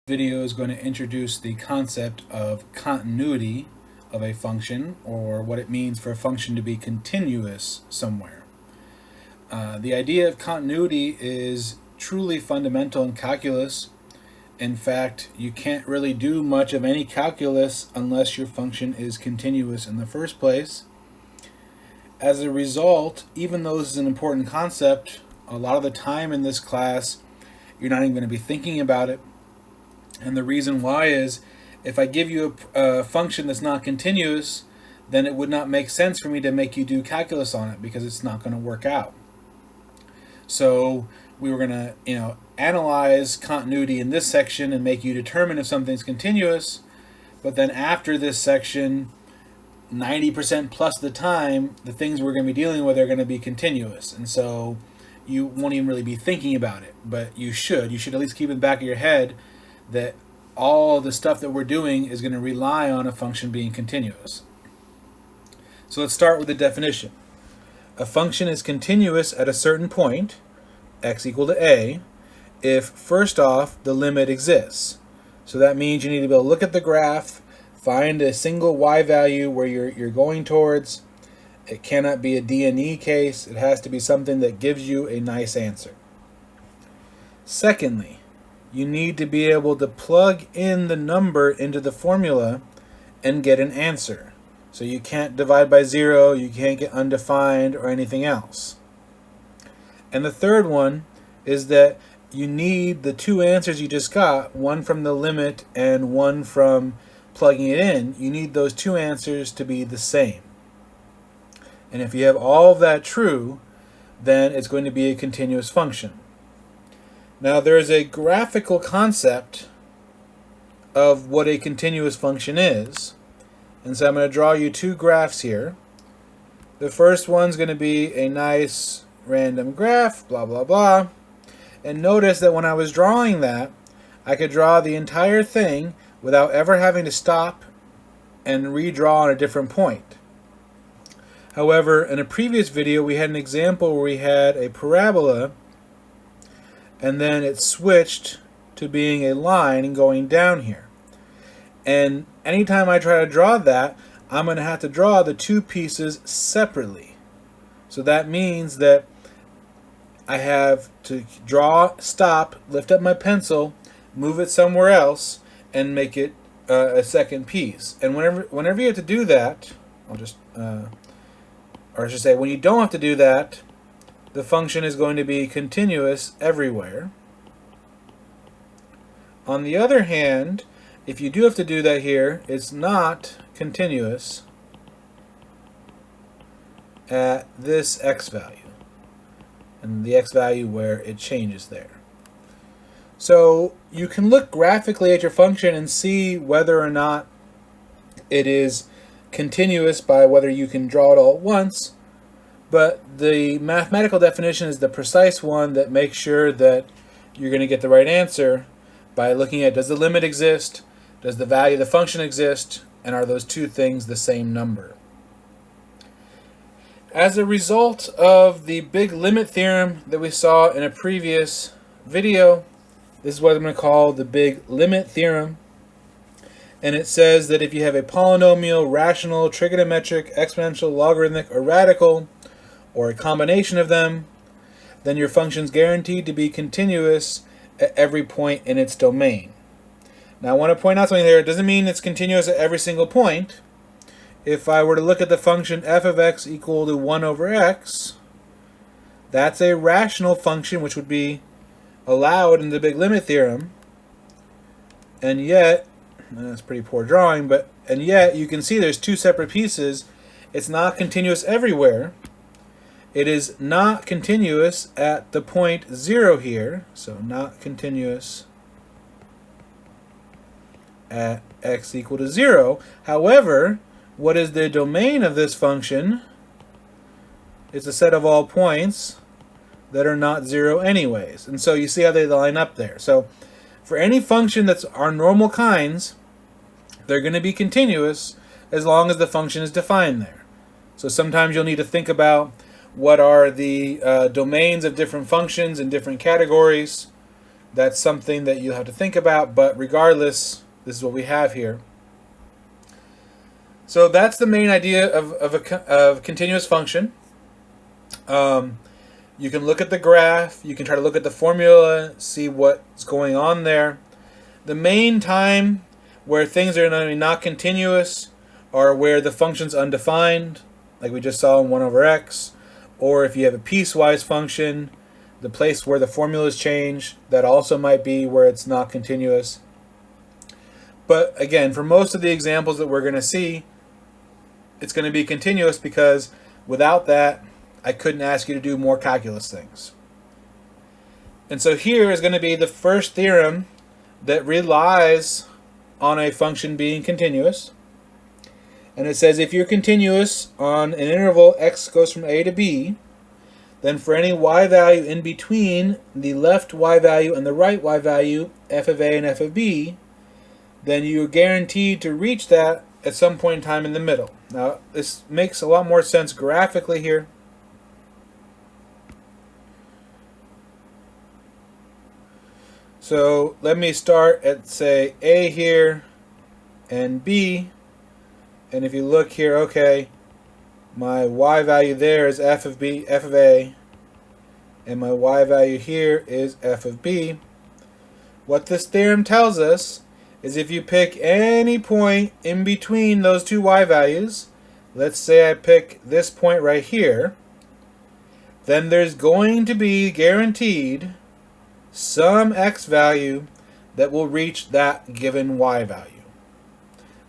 video is going to introduce the concept of continuity of a function, or what it means for a function to be continuous somewhere. The idea of continuity is truly fundamental in calculus. In fact, you can't really do much of any calculus unless your function is continuous in the first place. As a result, even though this is an important concept, a lot of the time in this class, you're not even going to be thinking about it. And the reason why is, if I give you a function that's not continuous, then it would not make sense for me to make you do calculus on it, because it's not going to work out. So we were going to, analyze continuity in this section and make you determine if something's continuous. But then after this section, 90% plus of the time, the things we're going to be dealing with are going to be continuous. And so you won't even really be thinking about it. But you should. You should at least keep in the back of your head that all the stuff that we're doing is going to rely on a function being continuous. So let's start with the definition. A function is continuous at a certain point, x equal to a, if first off the limit exists. So that means you need to be able to look at the graph, find a single y value where you're going towards. It cannot be a D and E case. It has to be something that gives you a nice answer. Secondly, you need to be able to plug in the number into the formula and get an answer. So you can't divide by 0, you can't get undefined or anything else. And the third one is that you need the two answers you just got, one from the limit and one from plugging it in. You need those two answers to be the same. And if you have all of that true, then it's going to be a continuous function. Now there is a graphical concept of what a continuous function is. And so I'm going to draw you two graphs here. The first one's going to be a nice random graph, blah, blah, blah. And notice that when I was drawing that, I could draw the entire thing without ever having to stop and redraw on a different point. However, in a previous video, we had an example where we had a parabola, and then it switched to being a line and going down here. And anytime I try to draw that, I'm going to have to draw the two pieces separately. So that means that I have to draw, stop, lift up my pencil, move it somewhere else, and make it a second piece. And whenever you have to do that, I'll just, or I should say, when you don't have to do that, the function is going to be continuous everywhere. On the other hand, if you do have to do that here, it's not continuous at this x value, and the x value where it changes there. So you can look graphically at your function and see whether or not it is continuous by whether you can draw it all at once. But the mathematical definition is the precise one that makes sure that you're going to get the right answer by looking at, does the limit exist, does the value of the function exist, and are those two things the same number? As a result of the big limit theorem that we saw in a previous video, this is what I'm going to call the big limit theorem. And it says that if you have a polynomial, rational, trigonometric, exponential, logarithmic, or radical, or a combination of them, then your function's guaranteed to be continuous at every point in its domain. Now I want to point out something there. It doesn't mean it's continuous at every single point. If I were to look at the function f of x equal to 1 over x, that's a rational function which would be allowed in the big limit theorem. And yet, that's pretty poor drawing, and yet you can see there's two separate pieces. It's not continuous everywhere. It is not continuous at the point 0 here, so not continuous at x equal to 0. However, what is the domain of this function? It's a set of all points that are not 0 anyways. And so you see how they line up there. So for any function that's our normal kinds, they're going to be continuous as long as the function is defined there. So sometimes you'll need to think about what are the domains of different functions in different categories. That's something that you'll have to think about, but regardless, this is what we have here. So that's the main idea of a continuous function. You can look at the graph, you can try to look at the formula, see what's going on there. The main time where things are going to be not continuous are where the function's undefined, like we just saw in 1 over x, or if you have a piecewise function, the place where the formulas change, that also might be where it's not continuous. But again, for most of the examples that we're going to see, it's going to be continuous, because without that, I couldn't ask you to do more calculus things. And so here is going to be the first theorem that relies on a function being continuous. And it says if you're continuous on an interval x goes from a to b, then for any y value in between the left y value and the right y value, f of a and f of b, then you're guaranteed to reach that at some point in time in the middle. Now, this makes a lot more sense graphically here. So let me start at, say, a here and b. And if you look here, okay, my y value there is f of b, f of a, and my y value here is f of b. What this theorem tells us is if you pick any point in between those two y values, let's say I pick this point right here, then there's going to be guaranteed some x value that will reach that given y value.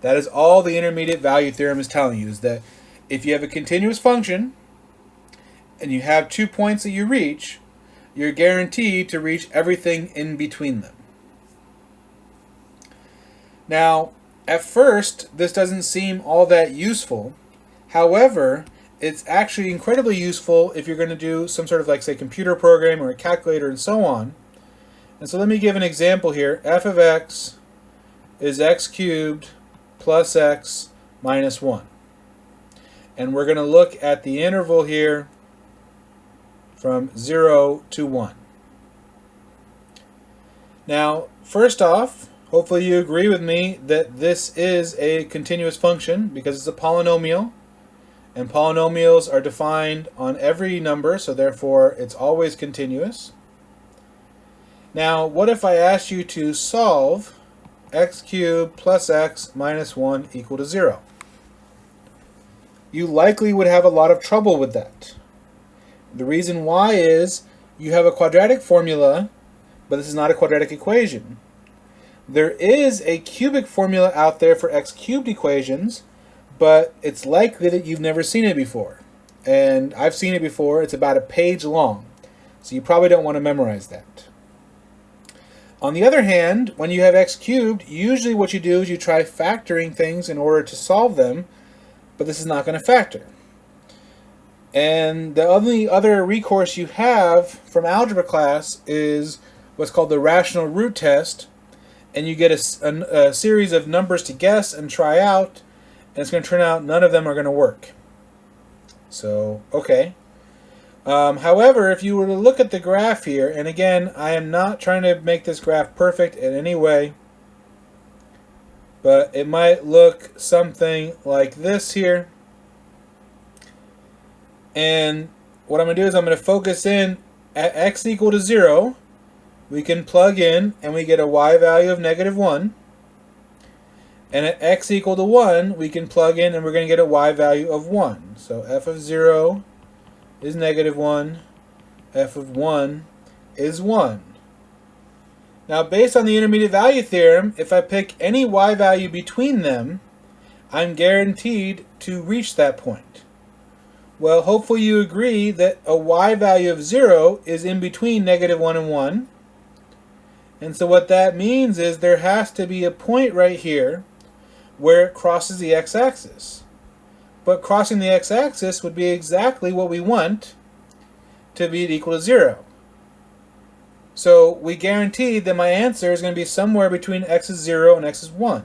That is all the intermediate value theorem is telling you, is that if you have a continuous function and you have 2 points that you reach, you're guaranteed to reach everything in between them. Now, at first, this doesn't seem all that useful. However, it's actually incredibly useful if you're going to do some sort of, like, say, computer program or a calculator and so on. And so let me give an example here. F of x is x cubed plus x minus 1. And we're going to look at the interval here from 0 to 1. Now, first off, hopefully you agree with me that this is a continuous function because it's a polynomial. And polynomials are defined on every number, so therefore it's always continuous. Now, what if I asked you to solve x cubed plus x minus 1 equal to 0? You likely would have a lot of trouble with that. The reason why is you have a quadratic formula, but this is not a quadratic equation. There is a cubic formula out there for x cubed equations, but it's likely that you've never seen it before. And I've seen it before. It's about a page long, so you probably don't want to memorize that. On the other hand, when you have x cubed, usually what you do is you try factoring things in order to solve them, but this is not going to factor. And the only other recourse you have from algebra class is what's called the rational root test, and you get a series of numbers to guess and try out, and it's going to turn out none of them are going to work. So, okay. However, if you were to look at the graph here, and again, I am not trying to make this graph perfect in any way, but it might look something like this here. And what I'm going to do is I'm going to focus in at x equal to 0. We can plug in and we get a y value of -1. And at x equal to 1, we can plug in and we're going to get a y value of 1. So f of 0 is -1, f of 1 is 1. Now, based on the intermediate value theorem, if I pick any y value between them, I'm guaranteed to reach that point. Well, hopefully you agree that a y value of 0 is in between -1 and 1. And so what that means is there has to be a point right here where it crosses the x-axis. But crossing the x-axis would be exactly what we want to be equal to 0. So we guaranteed that my answer is going to be somewhere between x is 0 and x is 1.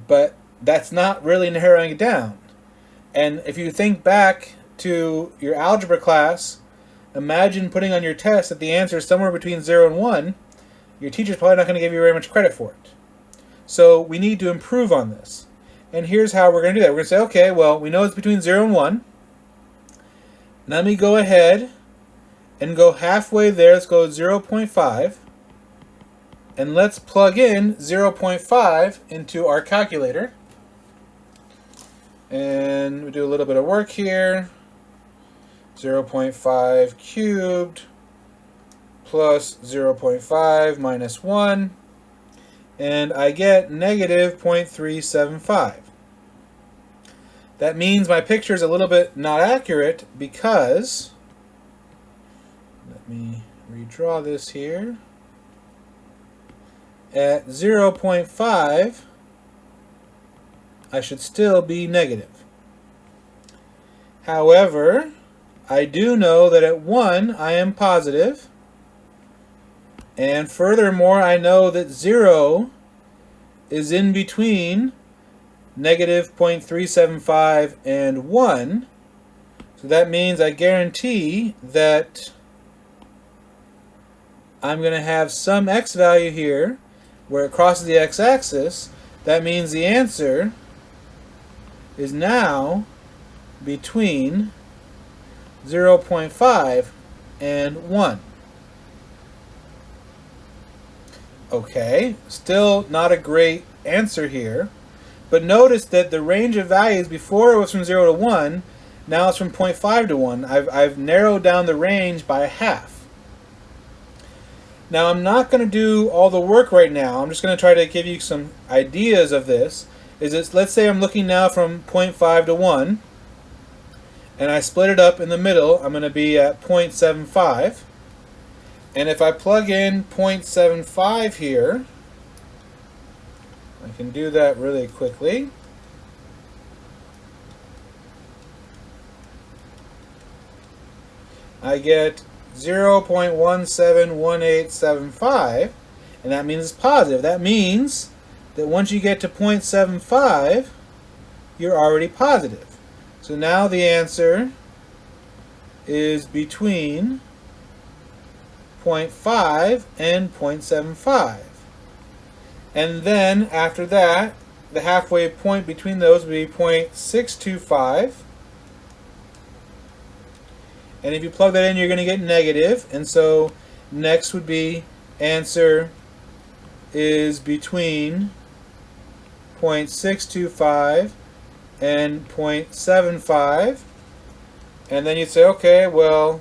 But that's not really narrowing it down. And if you think back to your algebra class, imagine putting on your test that the answer is somewhere between 0 and 1, your teacher's probably not going to give you very much credit for it. So we need to improve on this. And here's how we're going to do that. We're going to say, okay, well, we know it's between 0 and 1. Let me go ahead and go halfway there. Let's go 0.5. And let's plug in 0.5 into our calculator. And we do a little bit of work here. 0.5 cubed plus 0.5 minus 1. And I get negative 0.375. That means my picture is a little bit not accurate because, let me redraw this here. At 0.5, I should still be negative. However, I do know that at 1, I am positive. And furthermore, I know that 0 is in between negative 0.375 and 1. So that means I guarantee that I'm going to have some x value here where it crosses the x-axis. That means the answer is now between 0.5 and 1. Okay, still not a great answer here, but notice that the range of values before it was from 0 to 1, now it's from 0.5 to 1. I've narrowed down the range by half. Now I'm not going to do all the work right now. I'm just going to try to give you some ideas of this. Let's say I'm looking now from 0.5 to 1, and I split it up in the middle. I'm going to be at 0.75. And if I plug in 0.75 here, I can do that really quickly. I get 0.171875, and that means it's positive. That means that once you get to 0.75, you're already positive. So now the answer is between 0.5 and 0.75. And then after that, the halfway point between those would be 0.625. And if you plug that in, you're going to get negative. And so next would be answer is between 0.625 and 0.75. And then you'd say, okay, well,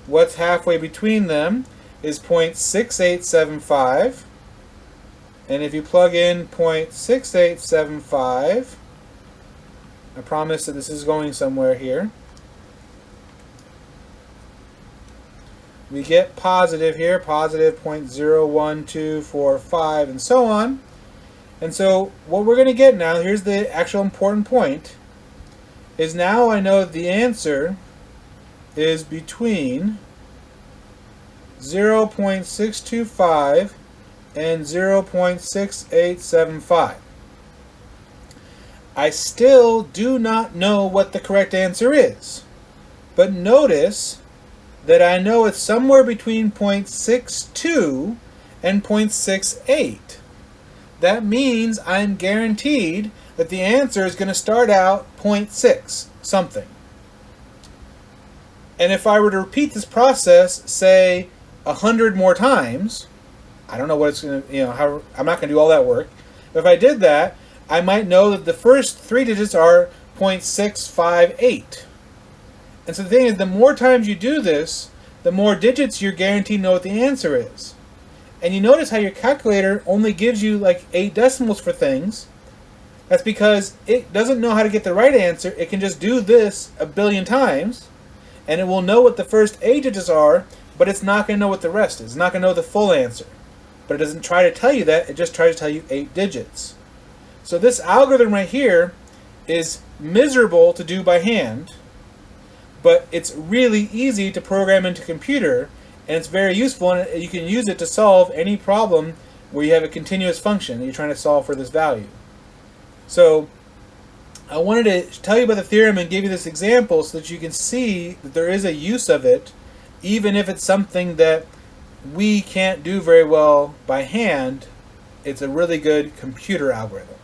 what's halfway between them is 0.6875. And if you plug in 0.6875, I promise that this is going somewhere here, we get positive here, positive 0.01245, and so on. And so what we're going to get now, here's the actual important point, is now I know that the answer is between 0.625 and 0.6875. I still do not know what the correct answer is, but notice that I know it's somewhere between 0.62 and 0.68. That means I'm guaranteed that the answer is going to start out 0.6 something. And if I were to repeat this process, say 100 more times, I don't know what it's going to, I'm not going to do all that work. But if I did that, I might know that the first 3 digits are 0.658. And so the thing is, the more times you do this, the more digits you're guaranteed to know what the answer is. And you notice how your calculator only gives you like 8 decimals for things. That's because it doesn't know how to get the right answer. It can just do this a billion times, and it will know what the first 8 digits are, but it's not going to know what the rest is. It's not going to know the full answer. But it doesn't try to tell you that. It just tries to tell you 8 digits. So this algorithm right here is miserable to do by hand, but it's really easy to program into a computer, and it's very useful, and you can use it to solve any problem where you have a continuous function that you're trying to solve for this value. So I wanted to tell you about the theorem and give you this example so that you can see that there is a use of it even if it's something that we can't do very well by hand, it's a really good computer algorithm.